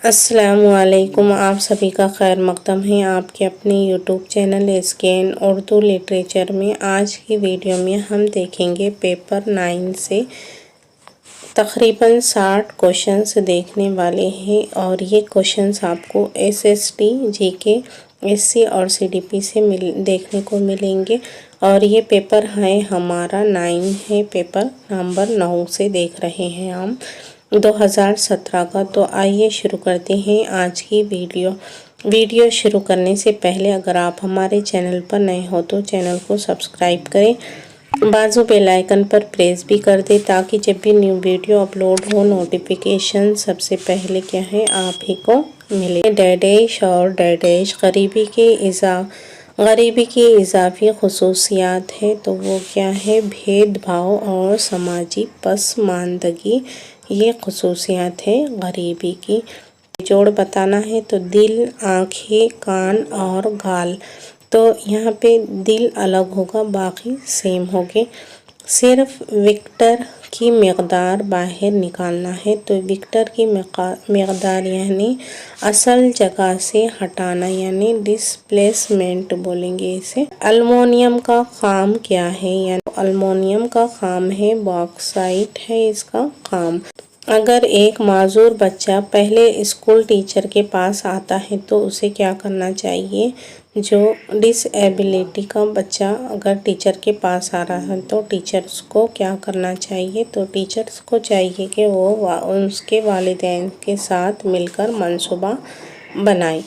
السلام علیکم، آپ سبھی کا خیر مقدم ہے آپ کے اپنے YouTube channel scan Urdu literature میں۔ آج کی ویڈیو میں ہم دیکھیں گے پیپر 9 سے تقریباً 60 کوشچنس دیکھنے والے ہیں، اور یہ کوشچنس آپ کو SST GK SC اور CDP سے دیکھنے کو ملیں گے، اور یہ پیپر ہے ہمارا 9 ہے، پیپر نمبر 9 سے دیکھ رہے ہیں ہم 2017 کا۔ تو آئیے شروع کرتے ہیں آج کی ویڈیو شروع کرنے سے پہلے اگر آپ ہمارے چینل پر نئے ہو تو چینل کو سبسکرائب کریں، بازو بیل آئیکن پر پریس بھی کر دیں تاکہ جب بھی نیو ویڈیو اپلوڈ ہو نوٹیفیکیشن سب سے پہلے کیا ہے آپ ہی کو ملے۔ ڈیڈیش اور ڈیڈیش غریبی کی اضافی خصوصیات ہے، تو وہ کیا ہے؟ بھید بھاؤ اور سماجی پسماندگی، یہ خصوصیات ہے غریبی کی۔ جوڑ بتانا ہے تو دل، آنکھیں، کان اور گال، تو یہاں پہ دل الگ ہوگا باقی سیم ہوگے۔ صرف ویکٹر کی مقدار باہر نکالنا ہے، تو ویکٹر کی مقدار یعنی اصل جگہ سے ہٹانا، یعنی ڈسپلیسمنٹ بولیں گے اسے۔ المونیم کا خام کیا ہے؟ یعنی المونیم کا خام ہے باکسائٹ ہے اس کا خام۔ اگر ایک معذور بچہ پہلے اسکول ٹیچر کے پاس آتا ہے تو اسے کیا کرنا چاہیے؟ جو ڈس ایبلٹی کا بچہ اگر ٹیچر کے پاس آ رہا ہے تو ٹیچرز کو کیا کرنا چاہیے؟ تو ٹیچرز کو چاہیے کہ وہ اس کے والدین کے ساتھ مل کر منصوبہ بنائیں۔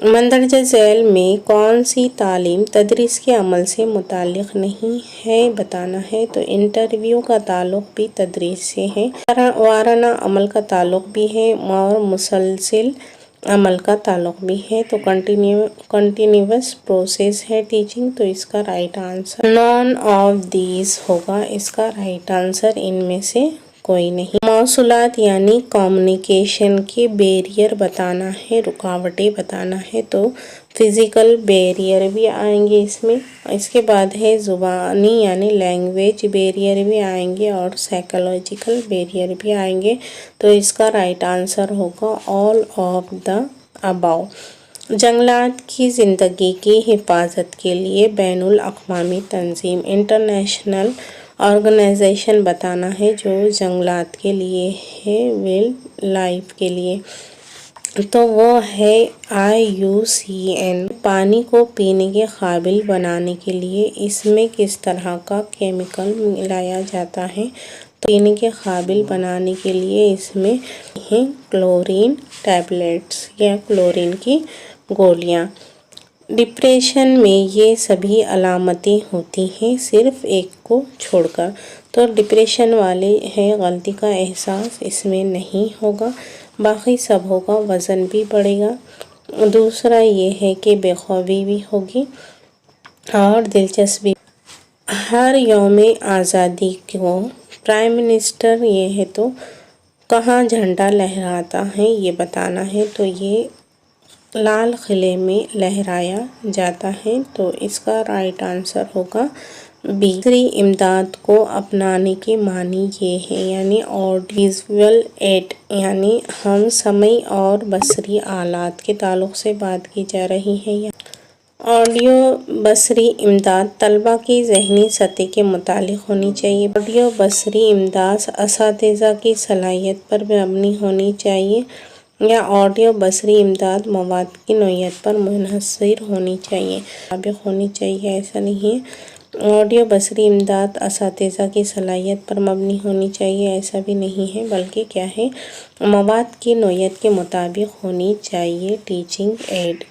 مندرجہ ذیل میں کون سی تعلیم تدریس کے عمل سے متعلق نہیں ہے بتانا ہے، تو انٹرویو کا تعلق بھی تدریس سے ہے، وارانہ عمل کا تعلق بھی ہے، اور مسلسل عمل کا تعلق بھی ہے، تو کنٹینیوس پروسیس ہے ٹیچنگ، تو اس کا right answer none of these ہوگا، اس کا رائٹ آنسر ان میں سے کوئی نہیں۔ مواصلات یعنی کمیونیکیشن کے بیریئر بتانا ہے، رکاوٹیں بتانا ہے، تو فزیکل بیریئر بھی آئیں گے اس میں۔ اس کے بعد ہے زبانی یعنی لینگویج بیریئر بھی آئیں گے، اور سائیکولوجیکل بیریئر بھی آئیں گے، تو اس کا رائٹ آنسر ہوگا آل آف دا اباؤ۔ جنگلات کی زندگی کی حفاظت کے لیے بین الاقوامی تنظیم انٹرنیشنل آرگنائزیشن بتانا ہے، جو جنگلات کے لیے ہے، وائلڈ لائف کے لیے، تو وہ ہے IUCN۔ پانی کو پینے کے قابل بنانے کے لیے اس میں کس طرح کا کیمیکل ملایا جاتا ہے؟ تو پینے کے قابل بنانے کے لیے اس میں کلورین ٹیبلٹس یا کلورین کی گولیاں۔ ڈپریشن میں یہ سبھی علامتیں ہوتی ہیں صرف ایک کو چھوڑ کر، تو ڈپریشن والے ہے غلطی کا احساس اس میں نہیں ہوگا، باقی سب ہوگا۔ وزن بھی بڑھے گا، دوسرا یہ ہے کہ بے خوابی بھی ہوگی، اور دلچسپی۔ ہر یوم آزادی کو پرائم منسٹر یہ ہے تو کہاں جھنڈا لہراتا ہے یہ بتانا ہے، تو یہ لال قلعے میں لہرایا جاتا ہے، تو اس کا رائٹ آنسر ہوگا B۔ بصری امداد کو اپنانے کے معنی یہ ہے، یعنی ویژول ایڈ، یعنی ہم سمعی اور بصری آلات کے تعلق سے بات کی جا رہی ہے۔ آڈیو بصری امداد طلباء کی ذہنی سطح کے مطابق ہونی چاہیے۔ آڈیو بصری امداد اساتذہ کی صلاحیت پر مبنی ہونی چاہیے، یا آڈیو بصری امداد مواد کی نوعیت پر منحصر ہونی چاہیے، مطابق ہونی چاہیے، ایسا نہیں ہے۔ آڈیو بصری امداد اساتذہ کی صلاحیت پر مبنی ہونی چاہیے، ایسا بھی نہیں ہے، بلکہ کیا ہے؟ مواد کی نوعیت کے مطابق ہونی چاہیے۔ ٹیچنگ ایڈ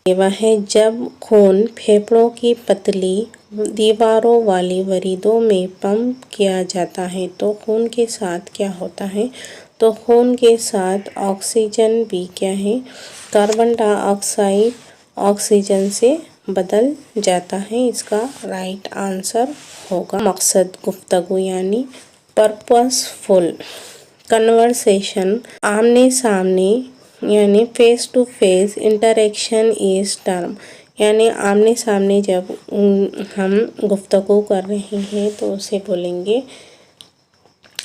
یہ وہ ہے جب خون پھیپھڑوں کی پتلی دیواروں والی وریدوں میں پمپ کیا جاتا ہے تو خون کے ساتھ کیا ہوتا ہے؟ تو خون کے ساتھ آکسیجن بھی کیا ہے؟ کاربن ڈائی آکسائیڈ آکسیجن سے بدل جاتا ہے، اس کا رائٹ آنسر ہوگا مقصد گفتگو یعنی پرپس فل کنورسیشن۔ آمنے سامنے یعنی face to face interaction is term, یعنی آمنے سامنے جب ہم گفتگو کر رہے ہیں تو اسے بولیں گے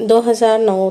2009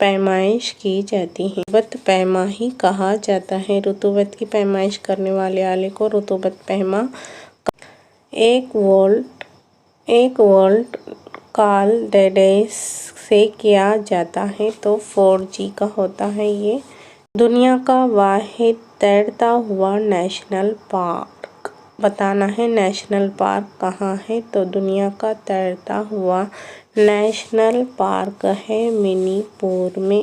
پیمائش کی جاتی ہے۔ رطوبت پیمائی کہا جاتا ہے۔ رطوبت کی پیمائش کرنے والے آلے کو رطوبت پیماء ایک وولٹ کال ڈیڈیس سے کیا جاتا ہے تو 4G کا ہوتا ہے یہ۔ دنیا کا واحد تیرتا ہوا نیشنل پارک بتانا ہے۔ نیشنل پارک کہاں ہے تو دنیا کا تیرتا ہوا نیشنل پارک ہے منی پور میں۔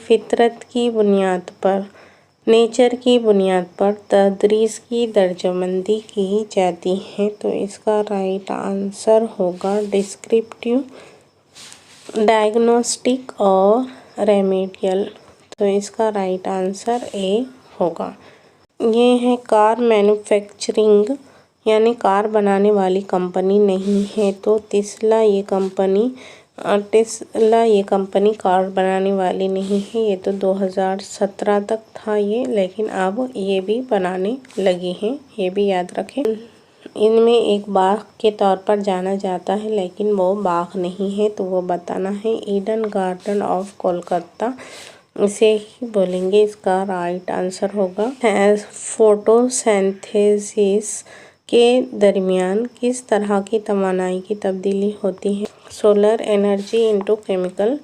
فطرت کی بنیاد پر، نیچر کی بنیاد پر تدریس کی درجہ بندی کی جاتی ہے تو اس کا رائٹ آنسر ہوگا ڈسکرپٹیو، ڈائگنوسٹک اور ریمیڈیل، تو اس کا رائٹ آنسر اے ہوگا۔ یہ ہے کار مینوفیکچرنگ یعنی کار بنانے والی کمپنی نہیں ہے تو ٹیسلا یہ کمپنی کار بنانے والی نہیں ہے۔ یہ تو 2017 تک تھا یہ، لیکن اب یہ بھی بنانے لگی ہیں، یہ بھی یاد رکھیں۔ ان میں ایک باغ کے طور پر جانا جاتا ہے لیکن وہ باغ نہیں ہے تو وہ بتانا ہے ایڈن گارڈن آف کولکتہ، اسے ہی بولیں گے۔ اس کا رائٹ آنسر ہوگا فوٹو سینتھیسس کے درمیان کس طرح کی توانائی کی تبدیلی ہوتی ہے؟ Solar energy into chemical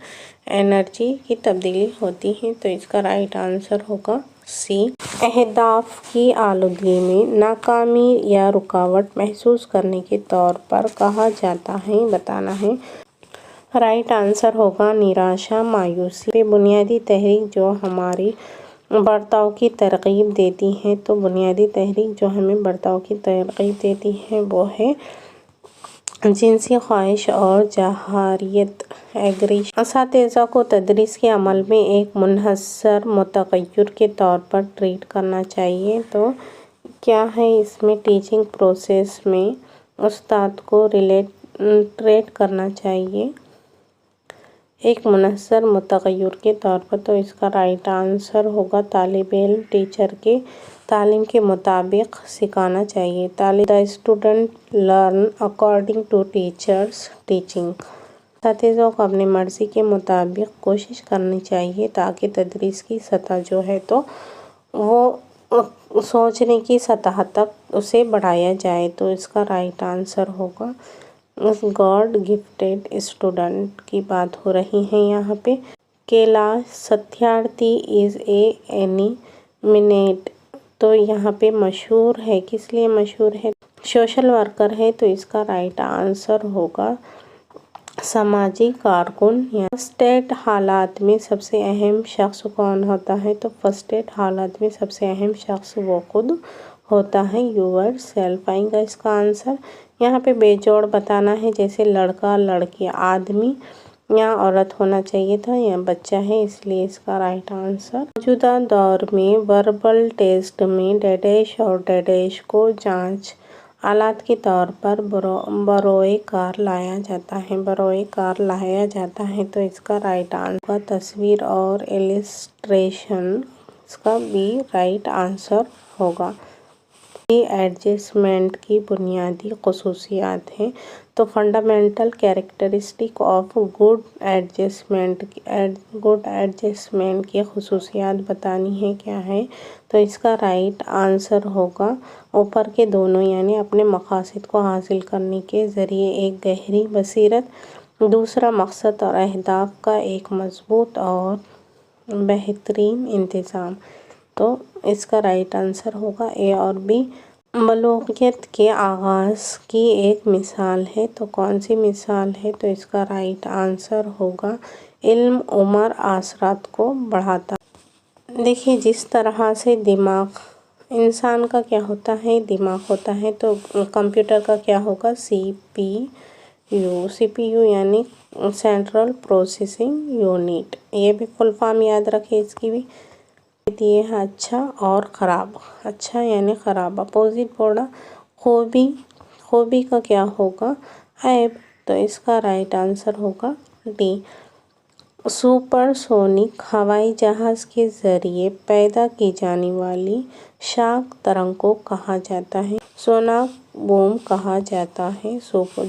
energy کی تبدیلی ہوتی ہے تو اس کا رائٹ آنسر ہوگا سی۔ اہداف کی آلودگی میں ناکامی یا رکاوٹ محسوس کرنے کے طور پر کہا جاتا ہے بتانا ہے۔ رائٹ آنسر ہوگا نراشا، مایوسی۔ بنیادی تحریک جو ہماری برتاؤ کی ترغیب دیتی ہے تو بنیادی تحریک جو ہمیں برتاؤ کی ترغیب دیتی ہے وہ ہے جنسی خواہش اور جارحیت، ایگریشن۔ اساتذہ کو تدریس کے عمل میں ایک منحصر متغیر کے طور پر ٹریٹ کرنا چاہیے تو کیا ہے اس میں ٹیچنگ پروسیس میں استاد کو ٹریٹ کرنا چاہیے ایک منحصر متغیر کے طور پر تو اس کا رائٹ آنسر ہوگا طالب علم ٹیچر کے تعلیم کے مطابق سکھانا چاہیے۔ The student learn according to teacher's teaching۔ اساتذہ کو اپنی مرضی کے مطابق کوشش کرنی چاہیے تاکہ تدریس کی سطح جو ہے تو وہ سوچنے کی سطح تک اسے بڑھایا جائے تو اس کا رائٹ آنسر ہوگا گاڈ گفٹیڈ اسٹوڈنٹ کی بات ہو رہی ہے یہاں پہ۔ کیلاش ستیارتھی از اے اینیمیٹ تو یہاں پہ مشہور ہے، کس لیے مشہور ہے؟ سوشل ورکر ہے تو اس کا رائٹ آنسر ہوگا سماجی کارکن۔ فرسٹ ایڈ حالات میں سب سے اہم شخص کون ہوتا ہے تو فرسٹ ایڈ حالات میں سب سے اہم شخص وہ خود ہوتا ہے، یور سیلف آئے گا اس کا آنسر۔ یہاں پہ بے جوڑ بتانا ہے جیسے لڑکا لڑکی، آدمی یا عورت ہونا چاہیے تھا، یا بچہ ہے اس لیے اس کا رائٹ آنسر۔ موجودہ دور میں وربل ٹیسٹ میں ڈیڈیش اور ڈیڈیش کو جانچ آلات کے طور پر بروئے کار لایا جاتا ہے تو اس کا رائٹ آنسر تصویر اور ایلسٹریشن، اس کا بھی رائٹ آنسر ہوگا۔ ایڈجسٹمنٹ کی بنیادی خصوصیات ہیں تو fundamental characteristic of good adjustment کی خصوصیات بتانی ہے کیا ہے تو اس کا رائٹ آنسر ہوگا اوپر کے دونوں، یعنی اپنے مقاصد کو حاصل کرنے کے ذریعے ایک گہری بصیرت، دوسرا مقصد اور اہداف کا ایک مضبوط اور بہترین انتظام، تو اس کا رائٹ آنسر ہوگا اے اور بی۔ بلوغیت کے آغاز کی ایک مثال ہے تو کون سی مثال ہے تو اس کا رائٹ آنسر ہوگا علم عمر اثرات کو بڑھاتا ہے۔ دیکھیے جس طرح سے دماغ انسان کا کیا ہوتا ہے، دماغ ہوتا ہے تو کمپیوٹر کا کیا ہوگا، سی پی یو یعنی سینٹرل پروسیسنگ یونٹ، یہ بھی فل فارم یاد رکھے اس کی بھی۔ یہ ہے اچھا اور خراب، اچھا یعنی خراب، اپوزٹ بولا خوبی کا کیا ہوگا، عیب، تو اس کا رائٹ آنسر ہوگا ڈی۔ سپر سونک ہوائی جہاز کے ذریعے پیدا کی جانے والی شاک ترنگ کو کہا جاتا ہے، سونک بوم کہا جاتا ہے،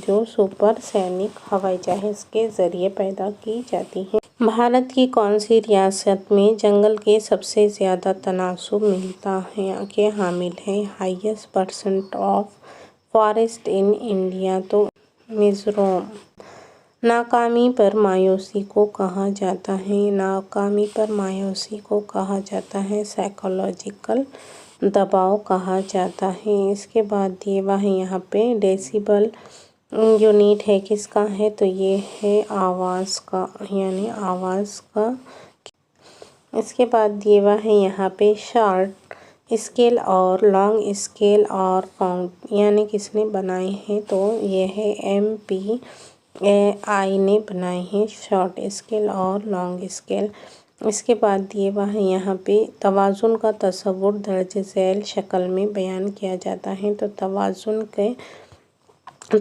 جو سپر سونک ہوائی جہاز کے ذریعے پیدا کی جاتی ہے۔ بھارت کی کون سی ریاست میں جنگل کے سب سے زیادہ تناسب ملتا ہے کے حامل ہے؟ Highest percent of forest in India تو میزورم۔ ناکامی پر مایوسی کو کہا جاتا ہے؟ ناکامی پر مایوسی کو کہا جاتا ہے سائیکولوجیکل دباؤ کہا جاتا ہے۔ اس کے بعد دیے ہوا ہے یہاں پہ ڈیسیبل یونٹ ہے کس کا ہے تو یہ ہے آواز کا، یعنی آواز کا۔ اس کے بعد دیے ہوا ہے یہاں پہ شارٹ اسکیل اور لانگ اسکیل اور کاؤنٹ، یعنی کس نے بنائے ہیں تو یہ ہے MPAI نے بنائے ہیں شارٹ اسکیل اور لانگ اسکیل۔ اس کے بعد دیے ہوا ہے یہاں پہ توازن کا تصور درج ذیل شکل میں بیان کیا جاتا ہے تو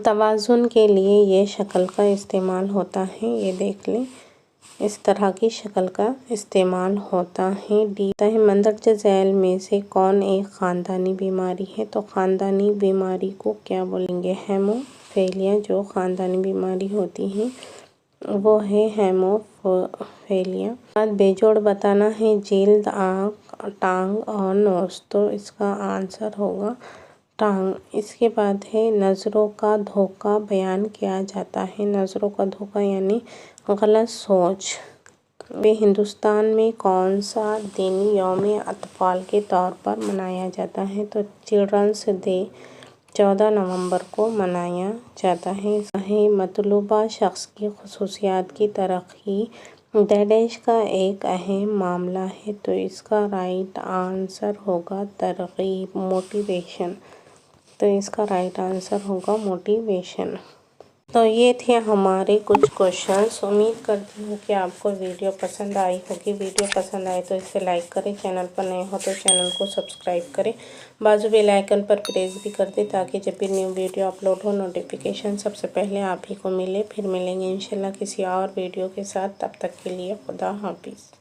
توازن کے لیے یہ شکل کا استعمال ہوتا ہے، یہ دیکھ لیں اس طرح کی شکل کا استعمال ہوتا ہے۔ مندرجہ ذیل میں سے کون ایک خاندانی بیماری ہے تو خاندانی بیماری کو کیا بولیں گے؟ ہیموفیلیا۔ جو خاندانی بیماری ہوتی ہے وہ ہے ہیموفیلیا۔ بعد بیجوڑ بتانا ہے جلد، آنکھ، ٹانگ اور نوز تو اس کا آنسر ہوگا ٹانگ۔ اس کے بعد ہے نظروں کا دھوکہ بیان کیا جاتا ہے۔ نظروں کا دھوکہ یعنی غلط سوچ۔ ہندوستان میں کون سا دن یوم اطفال کے طور پر منایا جاتا ہے تو چلڈرنس ڈے 14 نومبر کو منایا جاتا ہے۔ مطلوبہ شخص کی خصوصیات کی ترقی دیش کا ایک اہم معاملہ ہے تو اس کا رائٹ آنسر ہوگا ترغیب، موٹیویشن۔ تو اس کا رائٹ آنسر ہوگا موٹیویشن۔ تو یہ تھے ہمارے کچھ کوشچنس۔ امید کرتی ہوں کہ آپ کو ویڈیو پسند آئی ہوگی۔ ویڈیو پسند آئے تو اسے لائک کریں، چینل پر نئے ہو تو چینل کو سبسکرائب کریں، بازو بیل آئیکن پر پریس بھی کر دیں تاکہ جب بھی نیو ویڈیو اپلوڈ ہو نوٹیفیکیشن سب سے پہلے آپ ہی کو ملے۔ پھر ملیں گے انشاءاللہ کسی اور ویڈیو کے ساتھ، تب تک کے لیے خدا حافظ۔